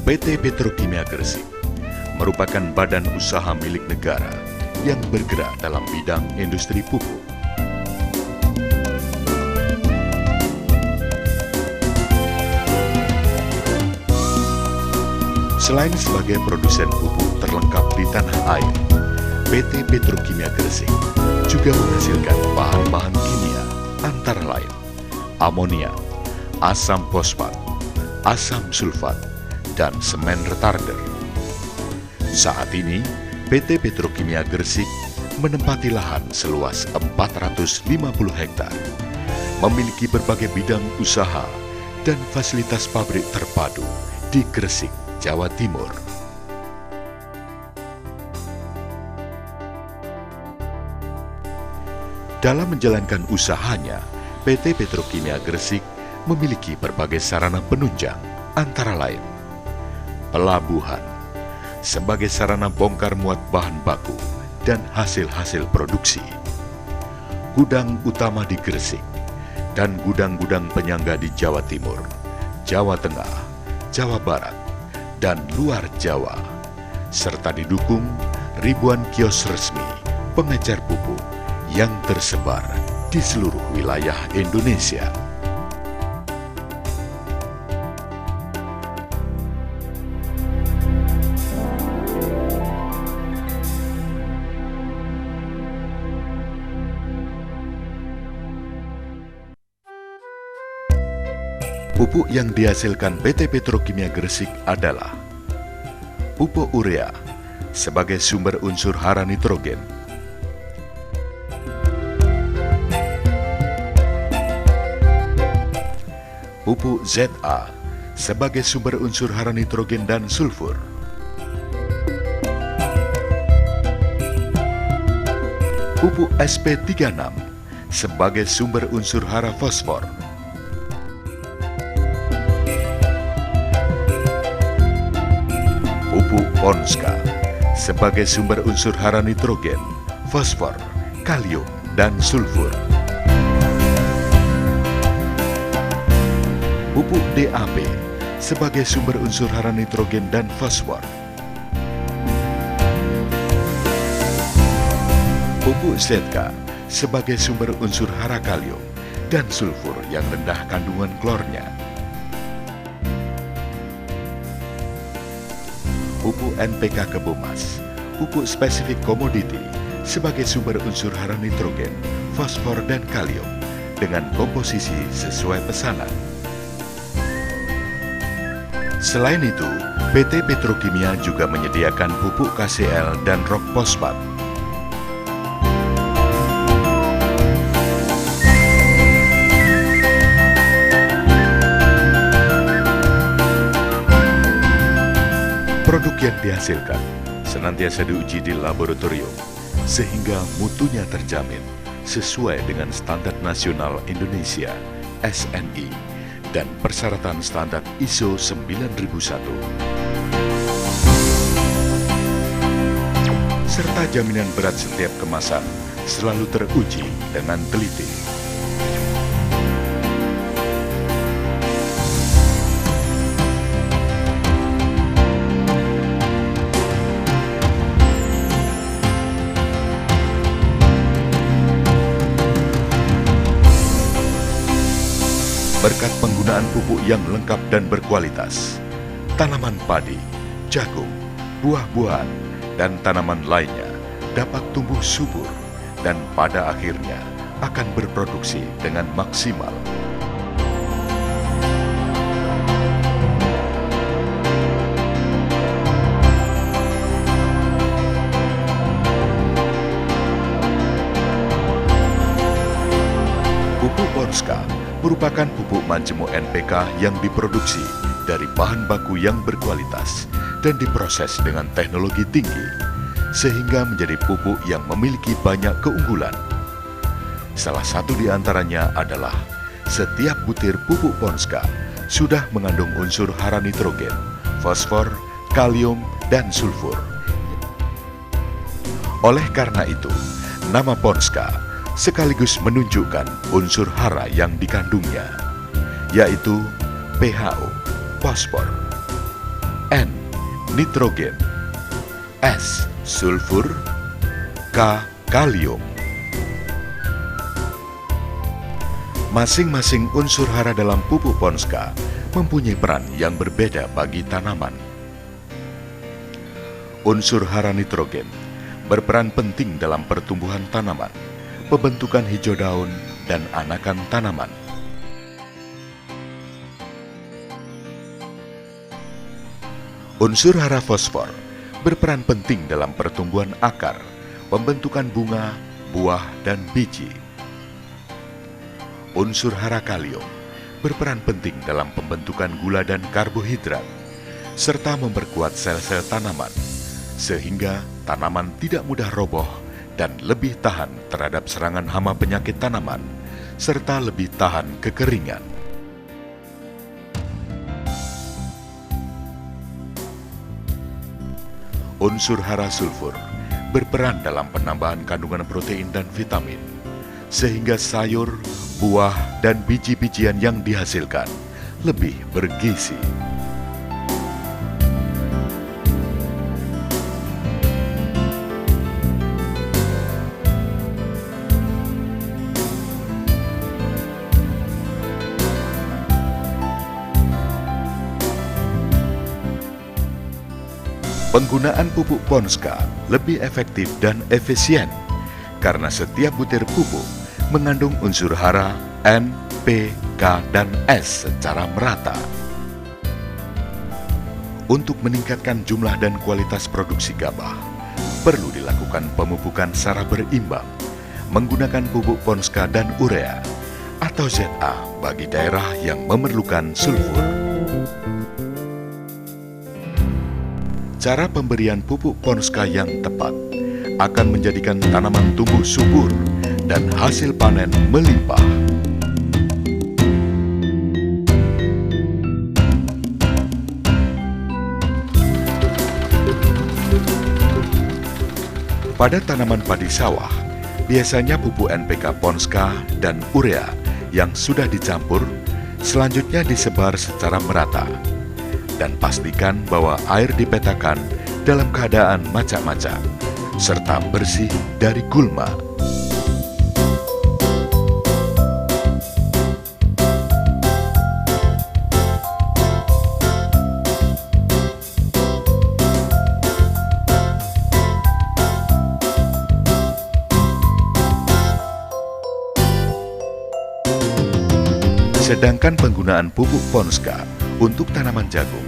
PT Petrokimia Gresik merupakan badan usaha milik negara yang bergerak dalam bidang industri pupuk. Selain sebagai produsen pupuk terlengkap di tanah air, PT Petrokimia Gresik juga menghasilkan bahan-bahan kimia antara lain amonia, asam fosfat, asam sulfat, dan semen retarder. Saat ini, PT Petrokimia Gresik menempati lahan seluas 450 hektar, memiliki berbagai bidang usaha dan fasilitas pabrik terpadu di Gresik, Jawa Timur. Dalam menjalankan usahanya, PT Petrokimia Gresik memiliki berbagai sarana penunjang, antara lain pelabuhan, sebagai sarana bongkar muat bahan baku dan hasil-hasil produksi, gudang utama di Gresik, dan gudang-gudang penyangga di Jawa Timur, Jawa Tengah, Jawa Barat, dan luar Jawa, serta didukung ribuan kios resmi pengecer pupuk yang tersebar di seluruh wilayah Indonesia. Pupuk yang dihasilkan PT Petrokimia Gresik adalah pupuk urea sebagai sumber unsur hara nitrogen, pupuk ZA sebagai sumber unsur hara nitrogen dan sulfur, pupuk SP36 sebagai sumber unsur hara fosfor, pupuk Ponska sebagai sumber unsur hara nitrogen, fosfor, kalium, dan sulfur, pupuk DAP sebagai sumber unsur hara nitrogen dan fosfor, pupuk ZK sebagai sumber unsur hara kalium dan sulfur yang rendah kandungan klornya, pupuk NPK Kebomas, pupuk spesifik komoditi sebagai sumber unsur hara nitrogen, fosfor, dan kalium dengan komposisi sesuai pesanan. Selain itu, PT Petrokimia juga menyediakan pupuk KCl dan rok fosfat. Produk yang dihasilkan senantiasa diuji di laboratorium sehingga mutunya terjamin sesuai dengan Standar Nasional Indonesia (SNI) dan persyaratan standar ISO 9001. Serta jaminan berat setiap kemasan selalu teruji dengan teliti. Berkat penggunaan pupuk yang lengkap dan berkualitas, tanaman padi, jagung, buah-buahan, dan tanaman lainnya dapat tumbuh subur dan pada akhirnya akan berproduksi dengan maksimal. Pupuk Ponska merupakan pupuk majemuk NPK yang diproduksi dari bahan baku yang berkualitas dan diproses dengan teknologi tinggi, sehingga menjadi pupuk yang memiliki banyak keunggulan. Salah satu di antaranya adalah setiap butir pupuk Ponska sudah mengandung unsur hara nitrogen, fosfor, kalium, dan sulfur. Oleh karena itu, nama Ponska sekaligus menunjukkan unsur hara yang dikandungnya, yaitu PHO, fosfor. N. Nitrogen, S. Sulfur, K. Kalium. Masing-masing unsur hara dalam pupuk Ponska mempunyai peran yang berbeda bagi tanaman. Unsur hara nitrogen berperan penting dalam pertumbuhan tanaman, pembentukan hijau daun, dan anakan tanaman. Unsur hara fosfor berperan penting dalam pertumbuhan akar, pembentukan bunga, buah, dan biji. Unsur hara kalium berperan penting dalam pembentukan gula dan karbohidrat, serta memperkuat sel-sel tanaman, sehingga tanaman tidak mudah roboh dan lebih tahan terhadap serangan hama penyakit tanaman, serta lebih tahan kekeringan. Unsur hara sulfur berperan dalam penambahan kandungan protein dan vitamin, sehingga sayur, buah, dan biji-bijian yang dihasilkan lebih bergizi. Penggunaan pupuk Ponska lebih efektif dan efisien karena setiap butir pupuk mengandung unsur hara N, P, K, dan S secara merata. Untuk meningkatkan jumlah dan kualitas produksi gabah, perlu dilakukan pemupukan secara berimbang menggunakan pupuk Ponska dan urea atau ZA bagi daerah yang memerlukan sulfur. Cara pemberian pupuk Ponska yang tepat akan menjadikan tanaman tumbuh subur dan hasil panen melimpah. Pada tanaman padi sawah, biasanya pupuk NPK Ponska dan urea yang sudah dicampur selanjutnya disebar secara merata. Dan pastikan bahwa air dipetakan dalam keadaan macak-macak, serta bersih dari gulma. Sedangkan penggunaan pupuk Ponska untuk tanaman jagung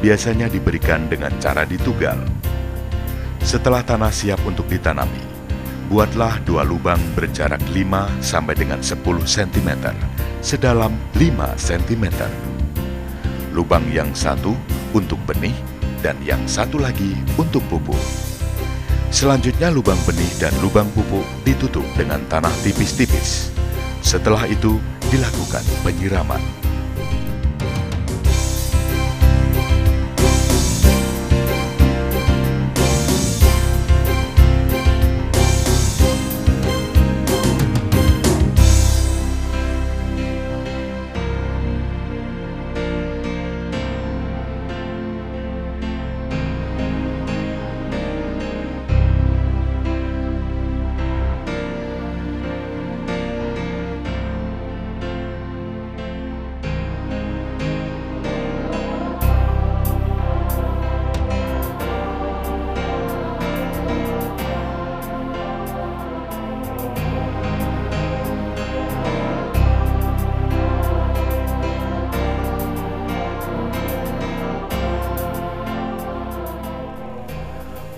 biasanya diberikan dengan cara ditugal. Setelah tanah siap untuk ditanami, buatlah 2 lubang berjarak 5 sampai dengan 10 cm, sedalam 5 cm. Lubang yang satu untuk benih dan yang satu lagi untuk pupuk. Selanjutnya lubang benih dan lubang pupuk ditutup dengan tanah tipis-tipis. Setelah itu dilakukan penyiraman.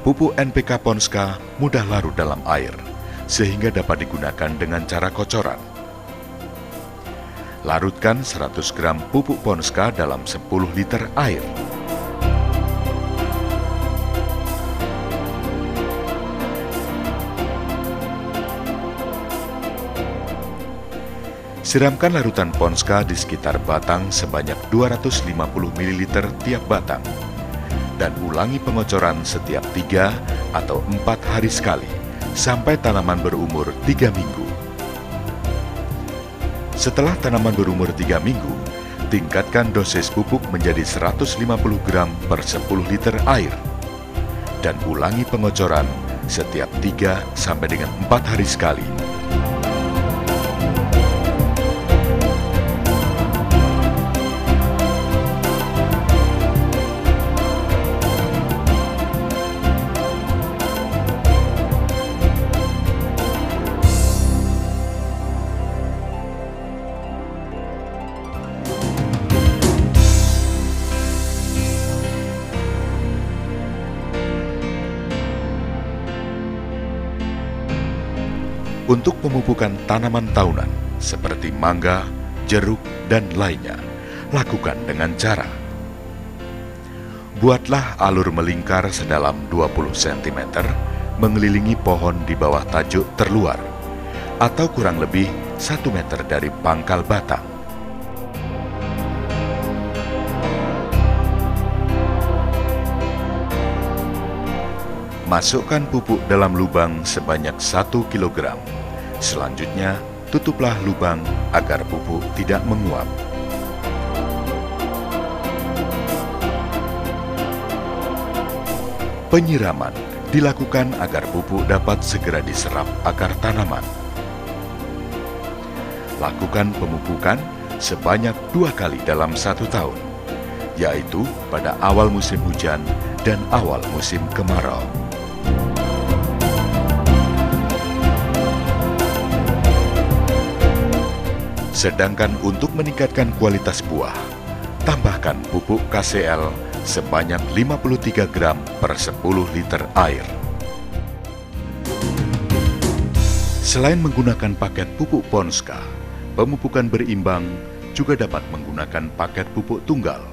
Pupuk NPK Ponska mudah larut dalam air, sehingga dapat digunakan dengan cara kocoran. Larutkan 100 gram pupuk Ponska dalam 10 liter air. Siramkan larutan Ponska di sekitar batang sebanyak 250 ml tiap batang. Dan ulangi pengocoran setiap 3 atau 4 hari sekali sampai tanaman berumur 3 minggu. Setelah tanaman berumur 3 minggu, Tingkatkan dosis pupuk menjadi 150 gram per 10 liter air. Dan ulangi pengocoran setiap 3 sampai dengan 4 hari sekali. Untuk pemupukan tanaman tahunan seperti mangga, jeruk, dan lainnya, lakukan dengan cara: buatlah alur melingkar sedalam 20 cm mengelilingi pohon di bawah tajuk terluar, atau kurang lebih 1 meter dari pangkal batang. Masukkan pupuk dalam lubang sebanyak 1 kg. Selanjutnya, tutuplah lubang agar pupuk tidak menguap. Penyiraman dilakukan agar pupuk dapat segera diserap akar tanaman. Lakukan pemupukan sebanyak 2 kali dalam 1 tahun, yaitu pada awal musim hujan dan awal musim kemarau. Sedangkan untuk meningkatkan kualitas buah, tambahkan pupuk KCL sebanyak 53 gram per 10 liter air. Selain menggunakan paket pupuk Ponska, pemupukan berimbang juga dapat menggunakan paket pupuk tunggal,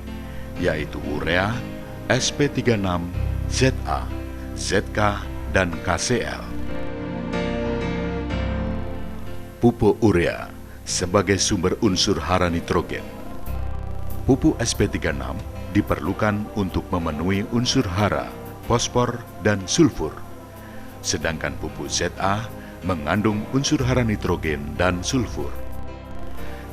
yaitu urea, SP36, ZA, ZK, dan KCL. Pupuk urea sebagai sumber unsur hara nitrogen. Pupuk SP36 diperlukan untuk memenuhi unsur hara, fosfor, dan sulfur. Sedangkan pupuk ZA mengandung unsur hara nitrogen dan sulfur.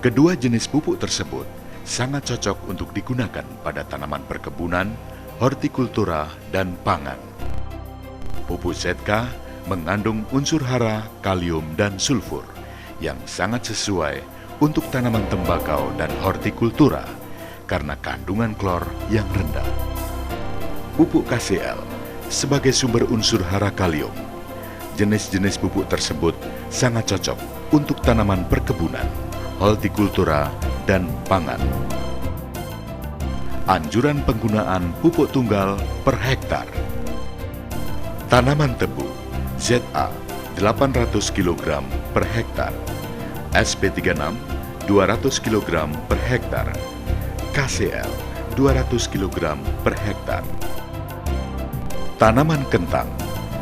Kedua jenis pupuk tersebut sangat cocok untuk digunakan pada tanaman perkebunan, hortikultura, dan pangan. Pupuk ZK mengandung unsur hara, kalium, dan sulfur yang sangat sesuai untuk tanaman tembakau dan hortikultura karena kandungan klor yang rendah. Pupuk KCL sebagai sumber unsur hara kalium. Jenis-jenis pupuk tersebut sangat cocok untuk tanaman perkebunan, hortikultura, dan pangan. Anjuran penggunaan pupuk tunggal per hektar. Tanaman tebu ZA 800 kg per hektar, SP36 200 kg per hektar, KCL 200 kg per hektar. Tanaman kentang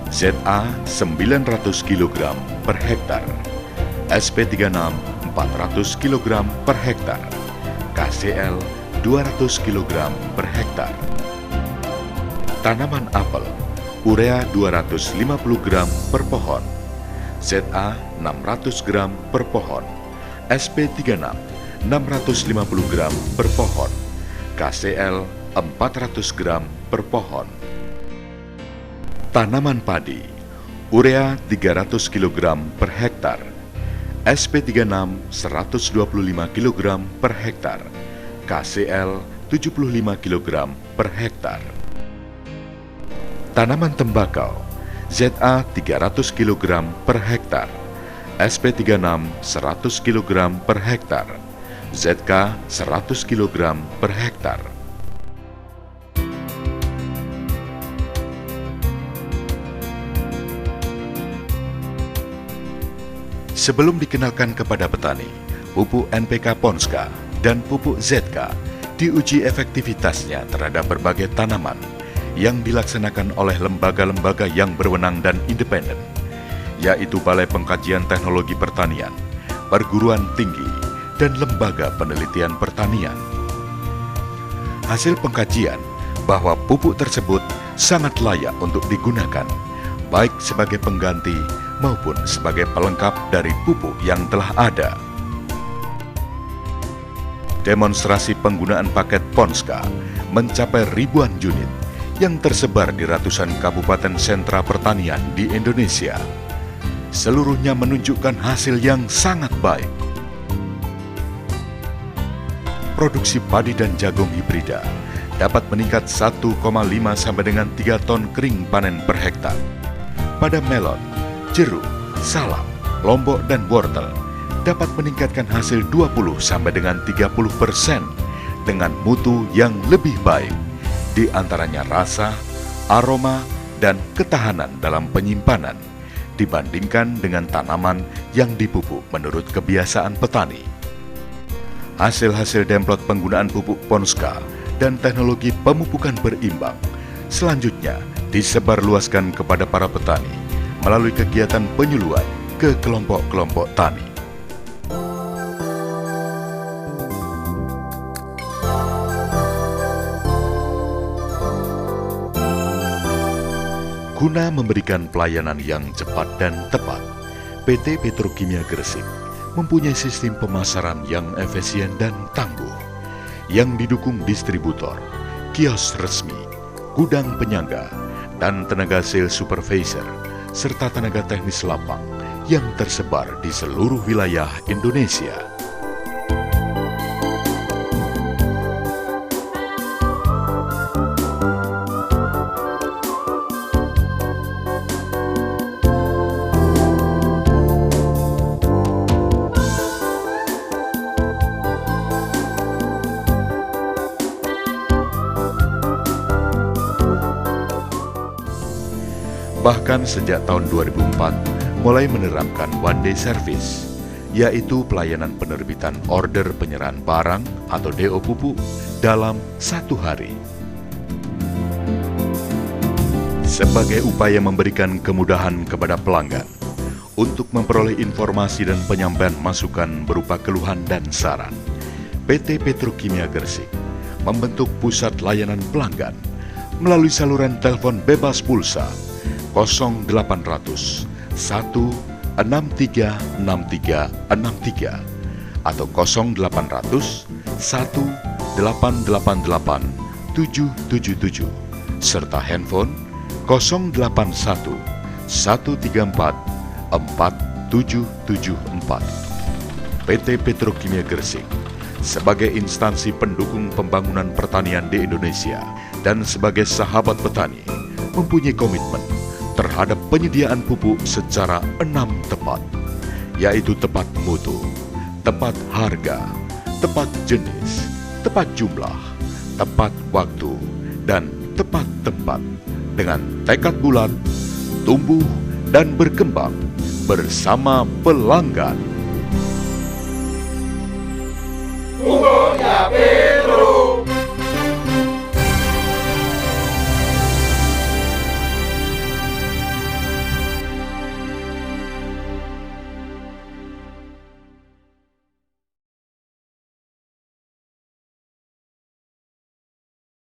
ZA 900 kg per hektar, SP36 400 kg per hektar, KCL 200 kg per hektar. Tanaman apel urea 250 gram per pohon, ZA 600 gram per pohon, SP36 650 gram per pohon, KCL 400 gram per pohon. Tanaman padi urea 300 kg per hektar, SP36 125 kg per hektar, KCL 75 kg per hektar. Tanaman tembakau ZA 300 kg per hektar, SP36 100 kg per hektar, ZK 100 kg per hektar. Sebelum dikenalkan kepada petani, pupuk NPK Ponska dan pupuk ZK diuji efektivitasnya terhadap berbagai tanaman yang dilaksanakan oleh lembaga-lembaga yang berwenang dan independen, yaitu Balai Pengkajian Teknologi Pertanian, Perguruan Tinggi, dan Lembaga Penelitian Pertanian. Hasil pengkajian bahwa pupuk tersebut sangat layak untuk digunakan, baik sebagai pengganti maupun sebagai pelengkap dari pupuk yang telah ada. Demonstrasi penggunaan paket Ponska mencapai ribuan unit yang tersebar di ratusan kabupaten sentra pertanian di Indonesia. Seluruhnya menunjukkan hasil yang sangat baik. Produksi padi dan jagung hibrida dapat meningkat 1,5 sampai dengan 3 ton kering panen per hektar. Pada melon, jeruk, salam, lombok, dan wortel dapat meningkatkan hasil 20 sampai dengan 30% dengan mutu yang lebih baik, di antaranya rasa, aroma, dan ketahanan dalam penyimpanan dibandingkan dengan tanaman yang dipupuk menurut kebiasaan petani. Hasil-hasil demplot penggunaan pupuk Ponska dan teknologi pemupukan berimbang selanjutnya disebarluaskan kepada para petani melalui kegiatan penyuluhan ke kelompok-kelompok tani. Guna memberikan pelayanan yang cepat dan tepat, PT Petrokimia Gresik mempunyai sistem pemasaran yang efisien dan tangguh, yang didukung distributor, kios resmi, gudang penyangga, dan tenaga sales supervisor, serta tenaga teknis lapang yang tersebar di seluruh wilayah Indonesia. Bahkan sejak tahun 2004 mulai menerapkan one day service, yaitu pelayanan penerbitan order penyerahan barang atau DO pupuk dalam 1 hari. Sebagai upaya memberikan kemudahan kepada pelanggan untuk memperoleh informasi dan penyampaian masukan berupa keluhan dan saran, PT Petrokimia Gresik membentuk pusat layanan pelanggan melalui saluran telepon bebas pulsa 0800 163 6363 atau 0800 1888 777 serta handphone 081 134 4774. PT Petrokimia Gresik sebagai instansi pendukung pembangunan pertanian di Indonesia dan sebagai sahabat petani mempunyai komitmen terhadap penyediaan pupuk secara 6 tepat, yaitu tepat mutu, tepat harga, tepat jenis, tepat jumlah, tepat waktu, dan tepat tempat, dengan tekad bulat, tumbuh, dan berkembang bersama pelanggan.